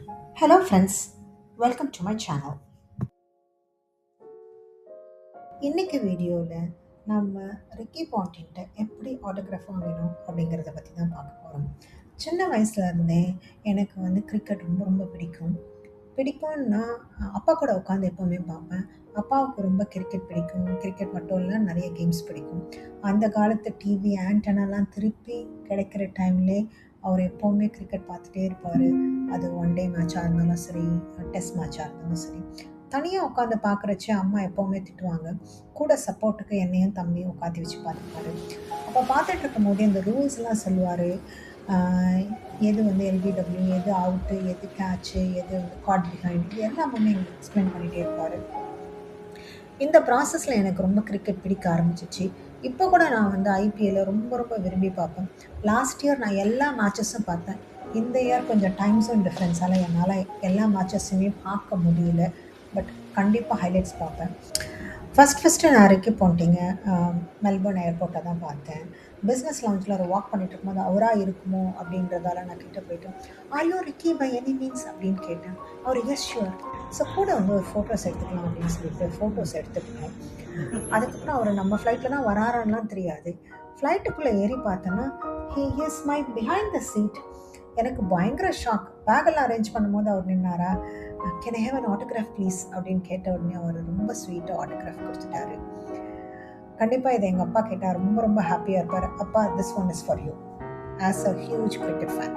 Hello friends, welcome to my channel. இன்னைக்கு வீடியோவில் நம்ம ரிக்கி பாண்டின்ட்ட எப்படி ஆட்டோகிராஃப் வாங்கணும் அப்படிங்கிறத பற்றி தான் பார்க்க போகிறோம். சின்ன வயசுல இருந்தே எனக்கு கிரிக்கெட் ரொம்ப ரொம்ப பிடிக்கும். பிடிக்கும்னா அப்பா கூட உட்காந்து எப்போவுமே பார்ப்பேன். அப்பாவுக்கு ரொம்ப கிரிக்கெட் பிடிக்கும். கிரிக்கெட் மட்டும் இல்லை, நிறைய கேம்ஸ் பிடிக்கும். அந்த காலத்து டிவி ஆண்டனாலாம் திருப்பி கிடைக்கிற டைம்லே அவர் எப்போவுமே கிரிக்கெட் பார்த்துட்டே இருப்பார். அது ஒன் டே மேட்சாக இருந்தாலும் சரி, டெஸ்ட் மேட்சாக இருந்தாலும் சரி. தனியாக உட்காந்து பார்க்குறச்ச அம்மா எப்போவுமே திட்டுவாங்க. கூட சப்போர்ட்டுக்கு என்னையும் தம்பியும் உட்காத்தி வச்சு பார்த்துப்பாரு. அப்போ பார்த்துட்டு இருக்கும்போது இந்த ரூல்ஸ்லாம் சொல்லுவார். எது எல்பிடபிள்யூ, எது அவுட்டு, எது கேட்சு, எது காட் பிஹைண்ட், இது எல்லாமே எங்களுக்கு எக்ஸ்பிளைன் பண்ணிகிட்டே இருப்பார். இந்த ப்ராசஸில் எனக்கு ரொம்ப கிரிக்கெட் பிடிக்க ஆரம்பிச்சிச்சு. இப்போ கூட நான் ஐபிஎல்லை ரொம்ப ரொம்ப விரும்பி பார்ப்பேன். லாஸ்ட் இயர் நான் எல்லா மேட்சஸும் பார்த்தேன். இந்த இயர் கொஞ்சம் டைம் ஜோன் டிஃப்ரென்ஸால் என்னால் எல்லா மேட்சஸுமே பார்க்க முடியல. பட் கண்டிப்பாக ஹைலைட்ஸ் பார்ப்பேன். ஃபஸ்ட்டு நான் ரிக்கி பாண்டிங்க மெல்பர்ன் ஏர்போர்ட்டை தான் பார்த்தேன். பிஸ்னஸ் லான்ச்சில் ஒரு வாக் பண்ணிட்டு இருக்கும்போது அவராக இருக்குமோ அப்படின்றதால நான் கிட்ட போயிட்டு, are you Ricky by any means அப்படின்னு கேட்டேன். அவர் எஸ் ஷுவர். ஸோ கூட ஒரு ஃபோட்டோஸ் எடுத்துக்கலாம் அப்படின்னு சொல்லிட்டு ஃபோட்டோஸ் எடுத்துக்கிட்டோம். அதுக்கப்புறம் அவர் நம்ம ஃப்ளைட்டில் தான் வராறான்லாம் தெரியாது. ஃப்ளைட்டுக்குள்ளே ஏறி பார்த்தோன்னா he is my behind the seat. எனக்கு பயங்கர ஷாக். பேக்கெல்லாம் அரேஞ்ச் பண்ணும்போது அவர் நின்னாரா, can I have an autograph please அப்படின்னு கேட்ட உடனே அவர் ரொம்ப ஸ்வீட்டாக ஆட்டோகிராஃப் கொடுத்துட்டாரு. கண்டிப்பாக இதை எங்கள் அப்பா கேட்டால் ரொம்ப ரொம்ப ஹாப்பியாக இருப்பார். அப்பா, this one is for you as a huge cricket fan.